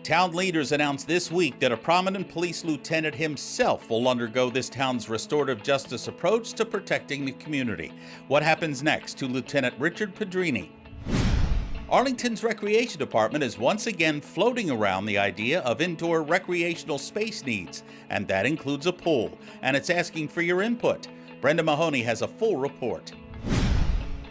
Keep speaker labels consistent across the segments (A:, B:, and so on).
A: Town leaders announced this week that a prominent police lieutenant himself will undergo this town's restorative justice approach to protecting the community. What happens next to Lieutenant Richard Pedrini? Arlington's Recreation Department is once again floating around the idea of indoor recreational space needs, and that includes a pool, and it's asking for your input. Brenda Mahoney has a full report.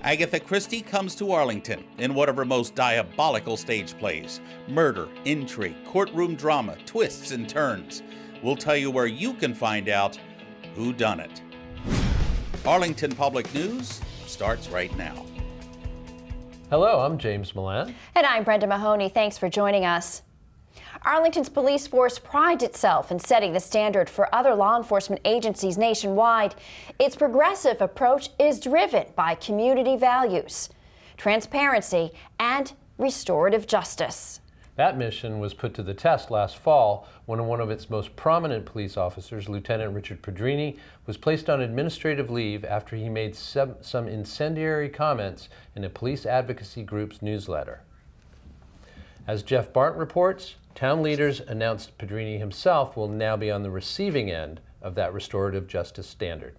A: Agatha Christie comes to Arlington in one of her most diabolical stage plays. Murder, intrigue, courtroom drama, twists and turns. We'll tell you where you can find out who done it. Arlington Public News starts right now.
B: Hello, I'm James Milan.
C: And I'm Brenda Mahoney. Thanks for joining us. Arlington's police force prides itself in setting the standard for other law enforcement agencies nationwide. Its progressive approach is driven by community values, transparency, and restorative justice.
B: That mission was put to the test last fall when one of its most prominent police officers, Lieutenant Richard Pedrini, was placed on administrative leave after he made some incendiary comments in a police advocacy group's newsletter. As Jeff Barnt reports, town leaders announced Pedrini himself will now be on the receiving end of that restorative justice standard.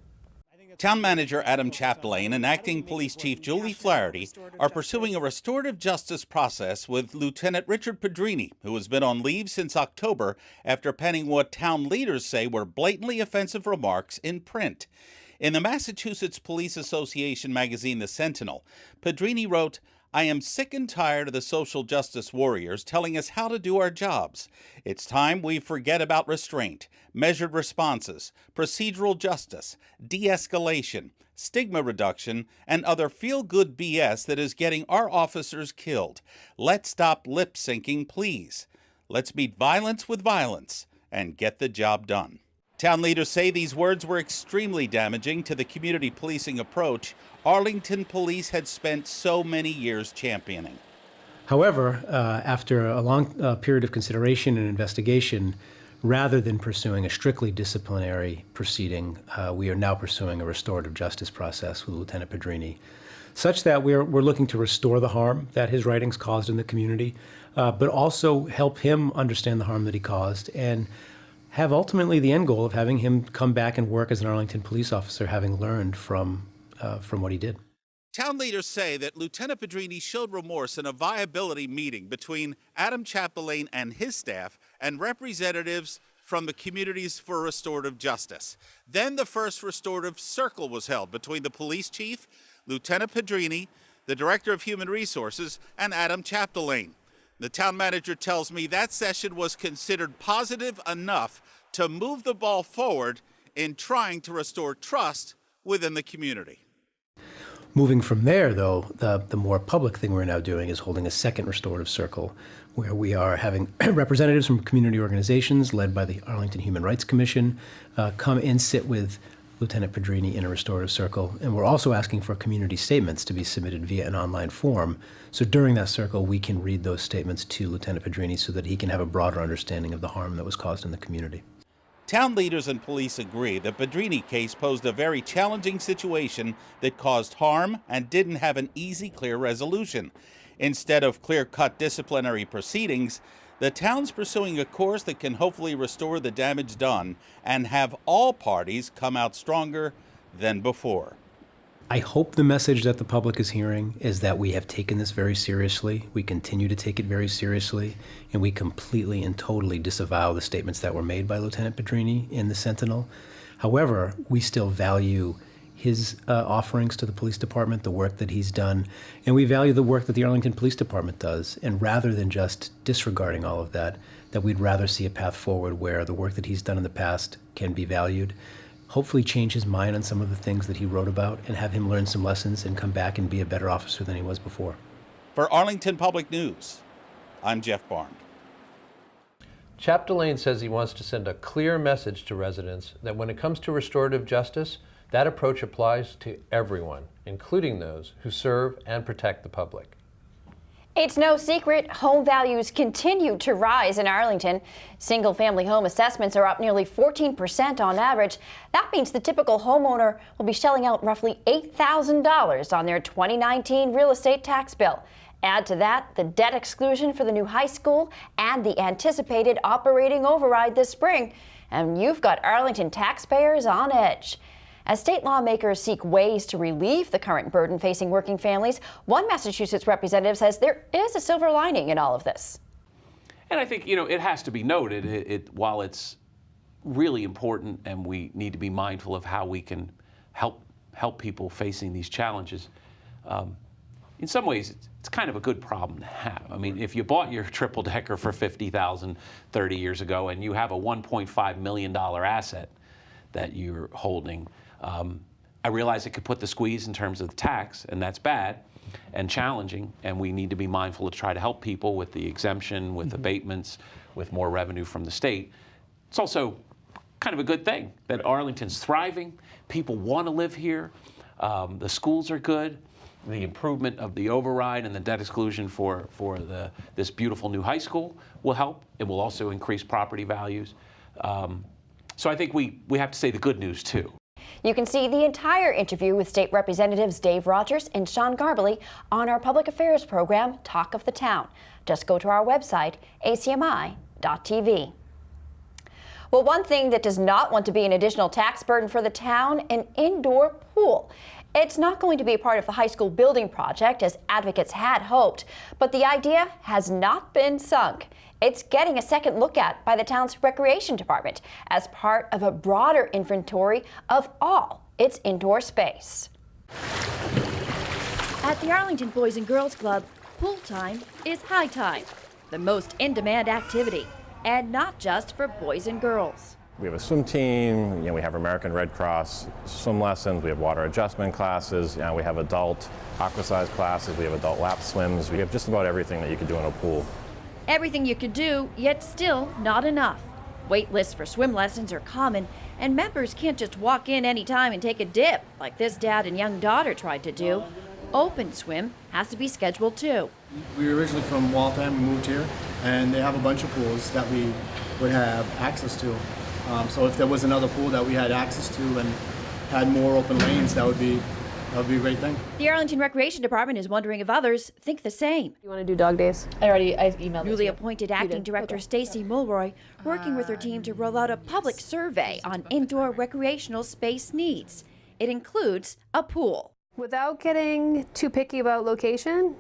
A: Town Manager Adam Chapdelaine and Acting Police Chief Julie Flaherty are pursuing a restorative justice process with Lieutenant Richard Pedrini, who has been on leave since October after penning what town leaders say were blatantly offensive remarks in print. In the Massachusetts Police Association magazine The Sentinel, Pedrini wrote, "I am sick and tired of the social justice warriors telling us how to do our jobs. It's time we forget about restraint, measured responses, procedural justice, de-escalation, stigma reduction, and other feel-good BS that is getting our officers killed. Let's stop lip-syncing, please. Let's meet violence with violence and get the job done." Town leaders say these words were extremely damaging to the community policing approach Arlington police had spent so many years championing.
D: However, after a long period of consideration and investigation, rather than pursuing a strictly disciplinary proceeding, we are now pursuing a restorative justice process with Lieutenant Pedrini, such that we're looking to restore the harm that his writings caused in the community, but also help him understand the harm that he caused and have ultimately the end goal of having him come back and work as an Arlington police officer, having learned from what he did.
A: Town leaders say that Lieutenant Pedrini showed remorse in a viability meeting between Adam Chapdelaine and his staff and representatives from the Communities for Restorative Justice. Then the first restorative circle was held between the police chief, Lieutenant Pedrini, the director of human resources, and Adam Chapdelaine. The town manager tells me that session was considered positive enough to move the ball forward in trying to restore trust within the community.
D: Moving from there, though, the more public thing we're now doing is holding a second restorative circle where we are having representatives from community organizations led by the Arlington Human Rights Commission come and sit with Lieutenant Pedrini in a restorative circle. And we're also asking for community statements to be submitted via an online form. So during that circle, we can read those statements to Lieutenant Pedrini so that he can have a broader understanding of the harm that was caused in the community.
A: Town leaders and police agree the Pedrini case posed a very challenging situation that caused harm and didn't have an easy, clear resolution. Instead of clear-cut disciplinary proceedings, the town's pursuing a course that can hopefully restore the damage done and have all parties come out stronger than before.
D: I hope the message that the public is hearing is that we have taken this very seriously, we continue to take it very seriously, and we completely and totally disavow the statements that were made by Lieutenant Pedrini in the Sentinel. However, we still value his offerings to the police department, the work that he's done, and we value the work that the Arlington Police Department does. And rather than just disregarding all of that, that we'd rather see a path forward where the work that he's done in the past can be valued, hopefully change his mind on some of the things that he wrote about and have him learn some lessons and come back and be a better officer than he was before.
A: For Arlington Public News, I'm Jeff Barnt.
B: Chapdelaine says he wants to send a clear message to residents that when it comes to restorative justice, that approach applies to everyone, including those who serve and protect the public.
C: It's no secret home values continue to rise in Arlington. Single-family home assessments are up nearly 14% on average. That means the typical homeowner will be shelling out roughly $8,000 on their 2019 real estate tax bill. Add to that the debt exclusion for the new high school and the anticipated operating override this spring, and you've got Arlington taxpayers on edge. As state lawmakers seek ways to relieve the current burden facing working families, one Massachusetts representative says there is a silver lining in all of this.
E: And I think, it has to be noted, while it's really important and we need to be mindful of how we can help people facing these challenges, in some ways, it's kind of a good problem to have. I mean, if you bought your triple-decker for $50,000 30 years ago and you have a $1.5 million asset that you're holding, I realize it could put the squeeze in terms of the tax, and that's bad and challenging, and we need to be mindful to try to help people with the exemption, with abatements, with more revenue from the state. It's also kind of a good thing that Arlington's thriving, people want to live here, the schools are good, the improvement of the override and the debt exclusion for this beautiful new high school will help. It will also increase property values. So I think we have to say the good news too.
C: You can see the entire interview with State Representatives Dave Rogers and Sean Garbely on our public affairs program, Talk of the Town. Just go to our website, ACMi.tv. Well, one thing that does not want to be an additional tax burden for the town, an indoor pool. It's not going to be a part of the high school building project, as advocates had hoped, but the idea has not been sunk. It's getting a second look at by the town's recreation department as part of a broader inventory of all its indoor space. At the Arlington Boys and Girls Club, pool time is high time, the most in-demand activity, and not just for boys and girls.
F: We have a swim team, we have American Red Cross swim lessons, we have water adjustment classes, we have adult aquasize classes, we have adult lap swims, we have just about everything that you could do in a pool.
C: Everything you could do, yet still not enough. Wait lists for swim lessons are common, and members can't just walk in anytime and take a dip, like this dad and young daughter tried to do. Open swim has to be scheduled too.
G: We were originally from Waltham, we moved here, and they have a bunch of pools that we would have access to. So if there was another pool that we had access to and had more open lanes, that would be a great thing.
C: The Arlington Recreation Department is wondering if others think the same.
H: You want to do dog days? I emailed
C: Newly appointed acting director Stacy Mulroy working with her team to roll out a public survey on indoor recreational space needs. It includes a pool.
H: Without getting too picky about location,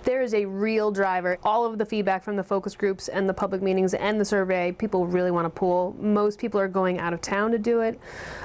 H: there is a real driver. All of the feedback from the focus groups and the public meetings and the survey, people really want a pool. Most people are going out of town to do it.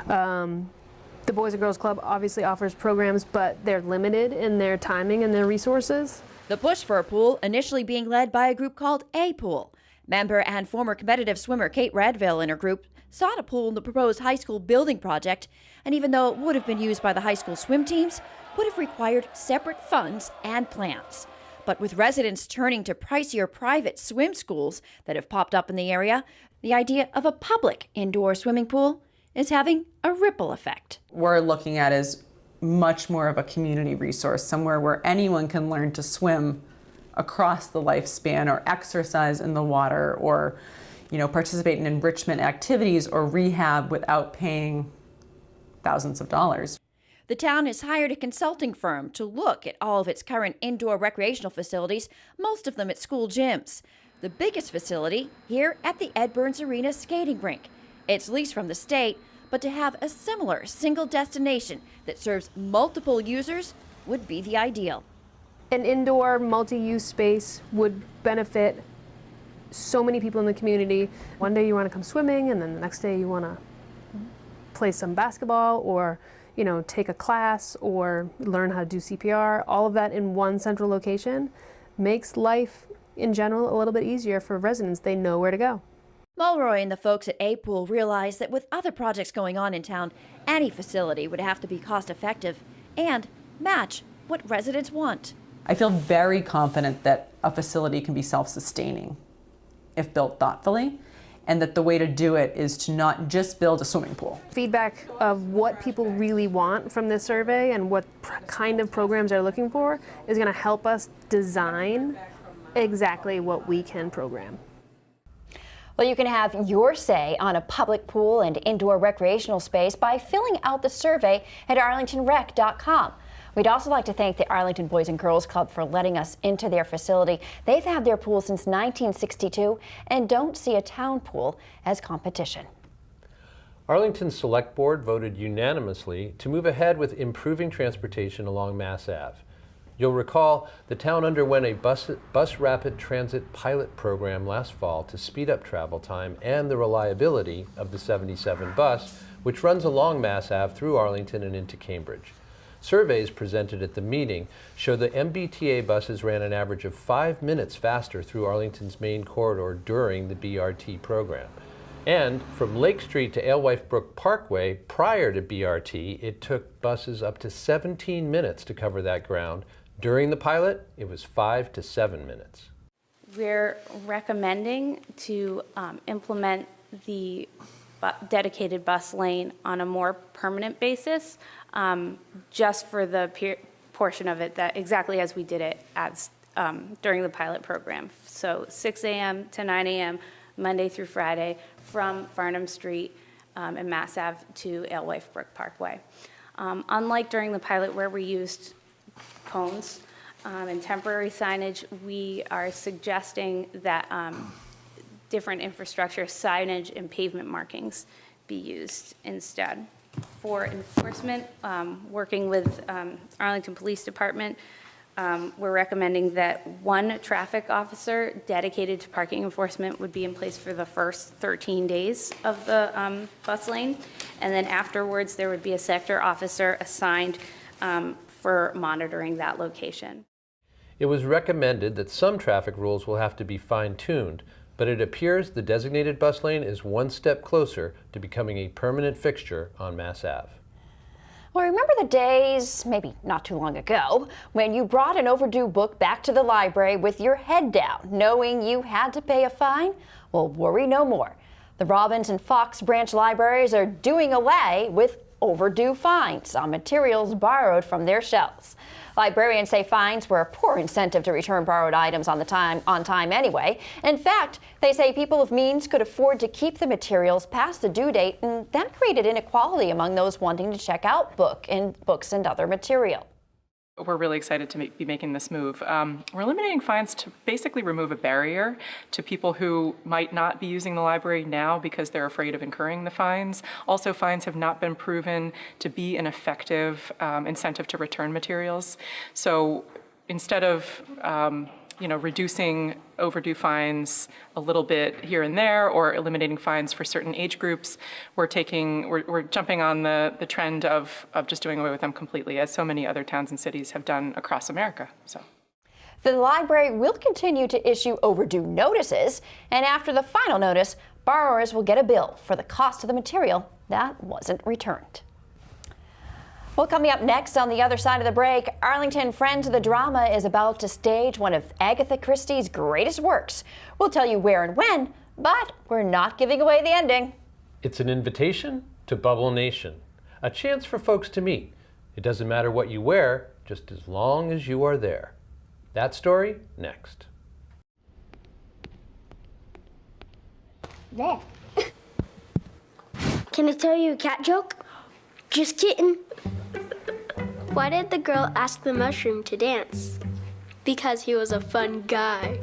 H: The Boys and Girls Club obviously offers programs, but they're limited in their timing and their resources.
C: The push for a pool initially being led by a group called A Pool. Member and former competitive swimmer Kate Radville and her group sought a pool in the proposed high school building project, and even though it would have been used by the high school swim teams, would have required separate funds and plans. But with residents turning to pricier private swim schools that have popped up in the area, the idea of a public indoor swimming pool is having a ripple effect.
I: We're looking at as much more of a community resource, somewhere where anyone can learn to swim across the lifespan or exercise in the water or, participate in enrichment activities or rehab without paying thousands of dollars.
C: The town has hired a consulting firm to look at all of its current indoor recreational facilities, most of them at school gyms. The biggest facility here at the Ed Burns Arena skating rink. It's leased from the state, but to have a similar single destination that serves multiple users would be the ideal.
H: An indoor multi-use space would benefit so many people in the community. One day you want to come swimming, and then the next day you want to play some basketball or take a class or learn how to do CPR. All of that in one central location makes life in general a little bit easier for residents. They know where to go.
C: Mulroy and the folks at A Pool realize that with other projects going on in town, any facility would have to be cost effective and match what residents want.
I: I feel very confident that a facility can be self-sustaining if built thoughtfully, and that the way to do it is to not just build a swimming pool.
H: Feedback of what people really want from this survey and what kind of programs they're looking for is going to help us design exactly what we can program.
C: Well, you can have your say on a public pool and indoor recreational space by filling out the survey at arlingtonrec.com. We'd also like to thank the Arlington Boys and Girls Club for letting us into their facility. They've had their pool since 1962 and don't see a town pool as competition.
B: Arlington's Select Board voted unanimously to move ahead with improving transportation along Mass Ave. You'll recall the town underwent a bus rapid transit pilot program last fall to speed up travel time and the reliability of the 77 bus, which runs along Mass Ave through Arlington and into Cambridge. Surveys presented at the meeting show the MBTA buses ran an average of 5 minutes faster through Arlington's main corridor during the BRT program. And from Lake Street to Alewife Brook Parkway prior to BRT, it took buses up to 17 minutes to cover that ground. During the pilot, it was 5 to 7 minutes.
J: We're recommending to implement the dedicated bus lane on a more permanent basis, just for the portion of it that exactly as we did it as during the pilot program. So 6 a.m. to 9 a.m. Monday through Friday from Farnham Street and Mass Ave to Alewife Brook Parkway. Unlike during the pilot where we used cones and temporary signage, we are suggesting that different infrastructure signage and pavement markings be used instead. For enforcement, working with Arlington Police Department, we're recommending that one traffic officer dedicated to parking enforcement would be in place for the first 13 days of the bus lane, and then afterwards there would be a sector officer assigned for monitoring that location.
B: It was recommended that some traffic rules will have to be fine-tuned, but it appears the designated bus lane is one step closer to becoming a permanent fixture on Mass Ave.
C: Well, remember the days, maybe not too long ago, when you brought an overdue book back to the library with your head down, knowing you had to pay a fine? Well, worry no more. The Robbins and Fox branch libraries are doing away with overdue fines on materials borrowed from their shelves. Librarians say fines were a poor incentive to return borrowed items on time anyway. In fact, they say people of means could afford to keep the materials past the due date, and that created inequality among those wanting to check out books and other material.
K: We're really excited to be making this move. We're eliminating fines to basically remove a barrier to people who might not be using the library now because they're afraid of incurring the fines. Also, fines have not been proven to be an effective incentive to return materials. So instead of reducing overdue fines a little bit here and there or eliminating fines for certain age groups, we're jumping on the trend of just doing away with them completely, as so many other towns and cities have done across America. So
C: the library will continue to issue overdue notices, and after the final notice, borrowers will get a bill for the cost of the material that wasn't returned. Well, coming up next on the other side of the break, Arlington Friends of the Drama is about to stage one of Agatha Christie's greatest works. We'll tell you where and when, but we're not giving away the ending.
B: It's an invitation to Bubble Nation, a chance for folks to meet. It doesn't matter what you wear, just as long as you are there. That story, next.
L: There. Can I tell you a cat joke? Just kidding. Why did the girl ask the mushroom to dance? Because he was a fun guy.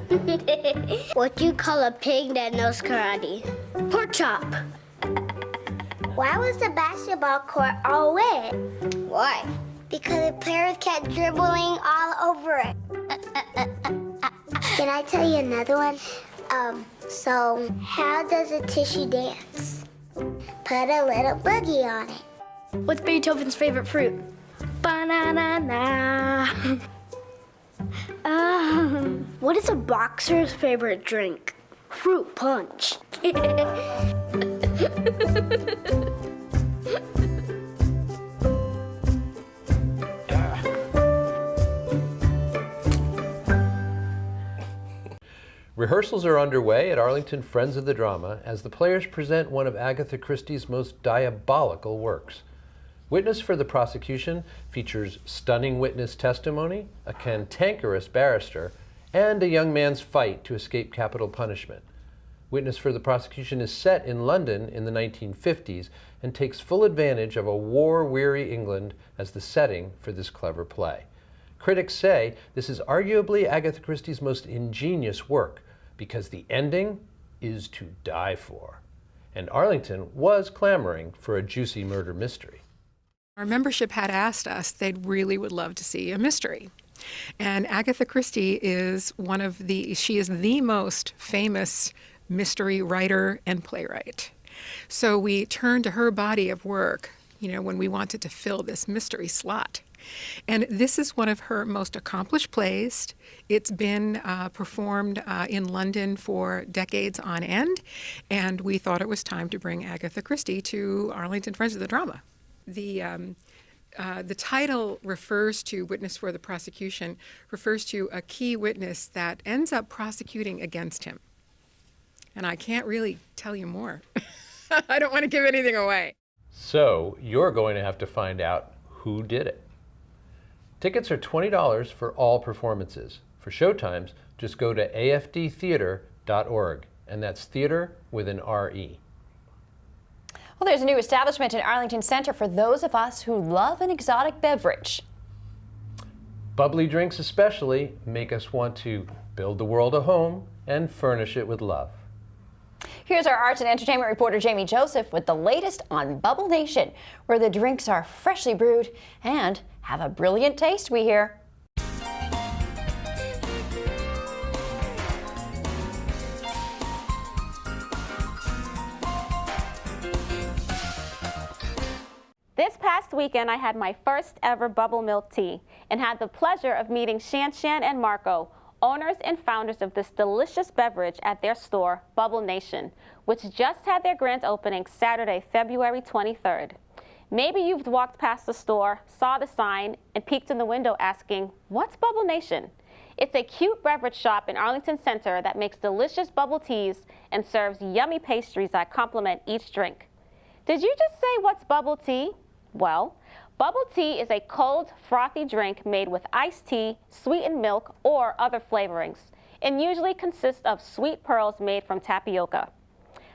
L: What do you call a pig that knows karate? Pork chop. Why was the basketball court all wet? Why? Because the players kept dribbling all over it. Can I tell you another one? So how does a tissue dance? Put a little boogie on it. What's Beethoven's favorite fruit? Banana. What is a boxer's favorite drink? Fruit punch.
B: Rehearsals are underway at Arlington Friends of the Drama as the players present one of Agatha Christie's most diabolical works. Witness for the prosecution features stunning witness testimony, a cantankerous barrister, and a young man's fight to escape capital punishment. Witness for the Prosecution is set in London in the 1950s and takes full advantage of a war-weary England as the setting for this clever play. Critics say this is arguably Agatha Christie's most ingenious work because the ending is to die for. And Arlington was clamoring for a juicy murder mystery.
M: Our membership had asked us they really would love to see a mystery. And Agatha Christie is she is the most famous mystery writer and playwright. So we turned to her body of work, when we wanted to fill this mystery slot. And this is one of her most accomplished plays. It's been performed in London for decades on end, and we thought it was time to bring Agatha Christie to Arlington Friends of the Drama. The title refers to Witness for the Prosecution, refers to a key witness that ends up prosecuting against him. And I can't really tell you more. I don't want to give anything away.
B: So you're going to have to find out who did it. Tickets are $20 for all performances. For showtimes, just go to afdtheater.org, and that's theater with an R-E.
C: Well, there's a new establishment in Arlington Center for those of us who love an exotic beverage.
B: Bubbly drinks especially make us want to build the world a home and furnish it with love.
C: Here's our arts and entertainment reporter Jamie Joseph with the latest on Bubble Nation, where the drinks are freshly brewed and have a brilliant taste, we hear.
N: This past weekend, I had my first ever bubble milk tea and had the pleasure of meeting Shan and Marco, owners and founders of this delicious beverage at their store, Bubble Nation, which just had their grand opening Saturday, February 23rd. Maybe you've walked past the store, saw the sign, and peeked in the window asking, what's Bubble Nation? It's a cute beverage shop in Arlington Center that makes delicious bubble teas and serves yummy pastries that complement each drink. Did you just say what's bubble tea? Well, bubble tea is a cold, frothy drink made with iced tea, sweetened milk, or other flavorings, and usually consists of sweet pearls made from tapioca.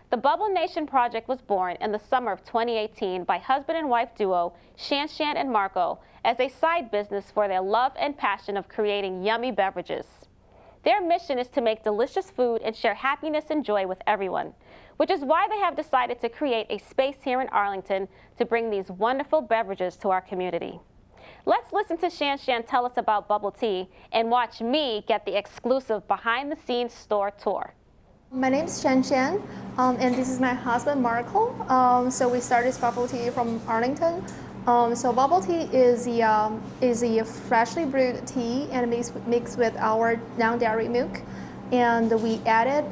N: The Bubble Nation project was born in the summer of 2018 by husband and wife duo Shan and Marco as a side business for their love and passion of creating yummy beverages. Their mission is to make delicious food and share happiness and joy with everyone, which is why they have decided to create a space here in Arlington to bring these wonderful beverages to our community. Let's listen to Shan tell us about bubble tea and watch me get the exclusive behind-the-scenes store tour.
O: My name is Shan, and this is my husband Marco. So we started bubble tea from Arlington. So bubble tea is a freshly brewed tea and mixed with our non-dairy milk, and we added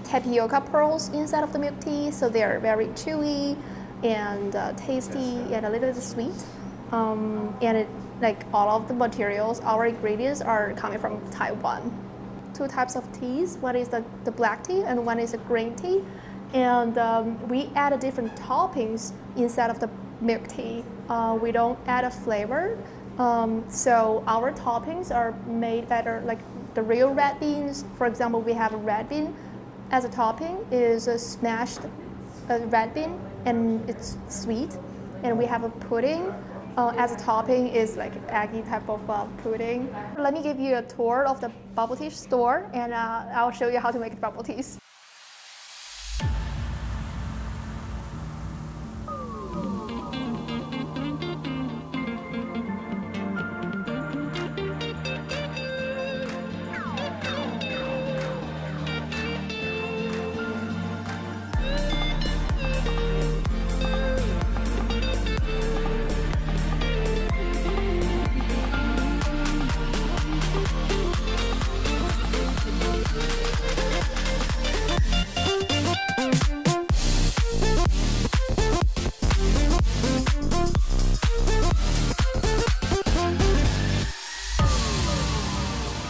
O: tapioca pearls inside of the milk tea, so they are very chewy and tasty and a little bit sweet. And like all of the materials, our ingredients are coming from Taiwan. 2 types of teas. One is the black tea and one is a green tea. And we add different toppings inside of the milk tea. We don't add a flavor. So our toppings are made better, like the real red beans. For example, we have a red bean as a topping is a smashed red bean and it's sweet. And we have a pudding as a topping is like eggy type of pudding. Let me give you a tour of the bubble tea store and I'll show you how to make the bubble teas.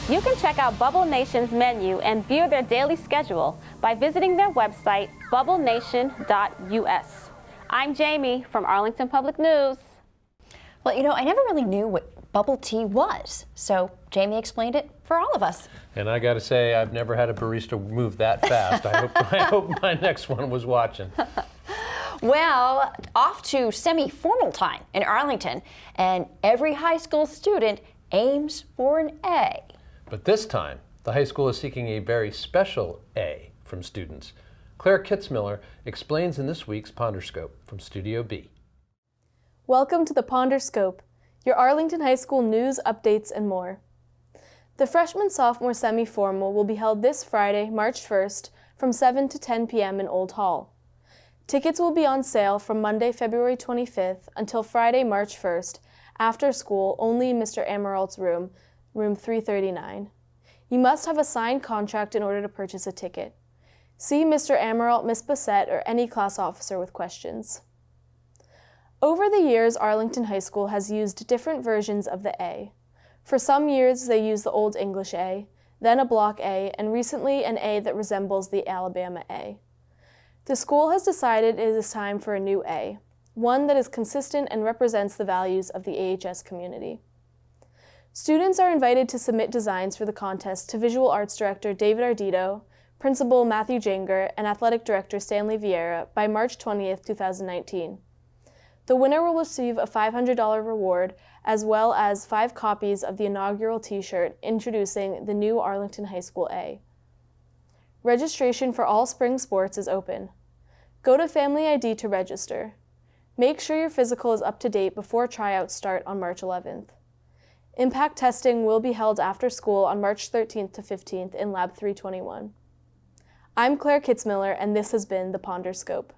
N: You can check out Bubble Nation's menu and view their daily schedule by visiting their website, bubblenation.us. I'm Jamie from Arlington Public News.
C: Well, I never really knew what bubble tea was. So Jamie explained it for all of us.
B: And I got to say, I've never had a barista move that fast. I hope my next one was watching.
C: Well, off to semi-formal time in Arlington, and every high school student aims for an A.
B: But this time, the high school is seeking a very special A from students. Claire Kitzmiller explains in this week's Ponderscope from Studio B.
H: Welcome to the Ponderscope, your Arlington High School news, updates, and more. The freshman-sophomore semi-formal will be held this Friday, March 1st, from 7 to 10 p.m. in Old Hall. Tickets will be on sale from Monday, February 25th until Friday, March 1st, after school only in Mr. Amaralt's room, room 339. You must have a signed contract in order to purchase a ticket. See Mr. Amaralt, Miss Bassett, or any class officer with questions. Over the years, Arlington High School has used different versions of the A. For some years, they used the Old English A, then a Block A, and recently an A that resembles the Alabama A. The school has decided it is time for a new A, one that is consistent and represents the values of the AHS community. Students are invited to submit designs for the contest to Visual Arts Director David Ardito, Principal Matthew Janger, and Athletic Director Stanley Vieira by March 20th, 2019. The winner will receive a $500 reward, as well as 5 copies of the inaugural t-shirt introducing the new Arlington High School A. Registration for all spring sports is open. Go to Family ID to register. Make sure your physical is up to date before tryouts start on March 11th. Impact testing will be held after school on March 13th to 15th in Lab 321. I'm Claire Kitzmiller, and this has been the Ponderscope.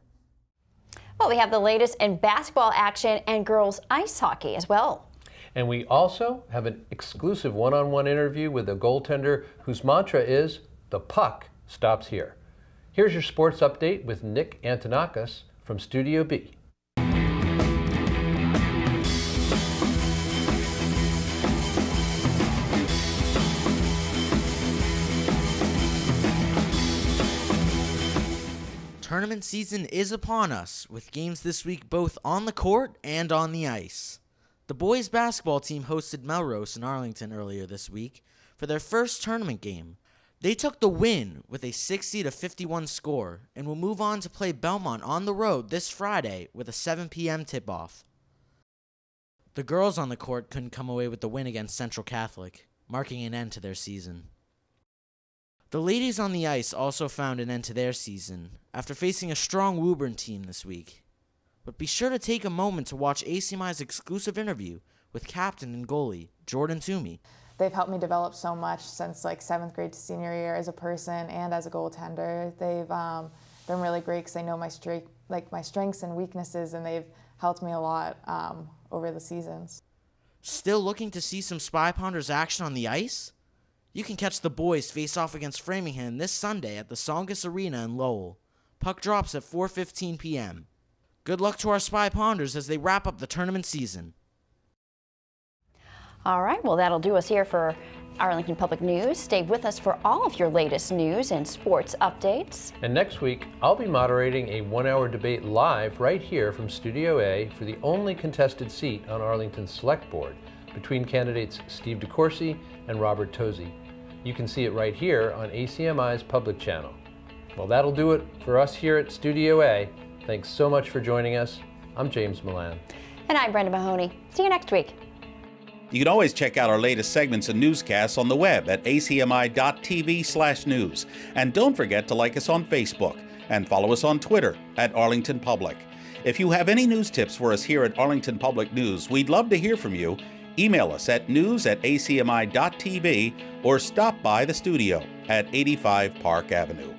C: Well, we have the latest in basketball action and girls ice hockey as well.
B: And we also have an exclusive one-on-one interview with a goaltender whose mantra is, "The puck stops here." Here's your sports update with Nick Antonakis from Studio B.
P: Tournament season is upon us, with games this week both on the court and on the ice. The boys basketball team hosted Melrose in Arlington earlier this week for their first tournament game. They took the win with a 60-51 score and will move on to play Belmont on the road this Friday with a 7 p.m. tip-off. The girls on the court couldn't come away with the win against Central Catholic, marking an end to their season. The ladies on the ice also found an end to their season after facing a strong Woburn team this week. But be sure to take a moment to watch ACMi's exclusive interview with captain and goalie Jordan Toomey.
Q: They've helped me develop so much since 7th grade to senior year as a person and as a goaltender. They've been really great because they know my strengths and weaknesses, and they've helped me a lot over the seasons.
P: Still looking to see some Spy Ponders action on the ice? You can catch the boys face off against Framingham this Sunday at the Songus Arena in Lowell. Puck drops at 4:15 p.m. Good luck to our Spy Ponders as they wrap up the tournament season.
C: All right, well, that'll do us here for Arlington Public News. Stay with us for all of your latest news and sports updates.
B: And next week, I'll be moderating a 1-hour debate live right here from Studio A for the only contested seat on Arlington's Select Board between candidates Steve DeCourcy and Robert Tozzi. You can see it right here on ACMi's public channel. Well, that'll do it for us here at Studio A. Thanks so much for joining us. I'm James Milan.
C: And I'm Brenda Mahoney. See you next week.
A: You can always check out our latest segments and newscasts on the web at acmi.tv/news. And don't forget to like us on Facebook and follow us on Twitter at Arlington Public. If you have any news tips for us here at Arlington Public News, we'd love to hear from you. Email us at news@acmi.tv or stop by the studio at 85 Park Avenue.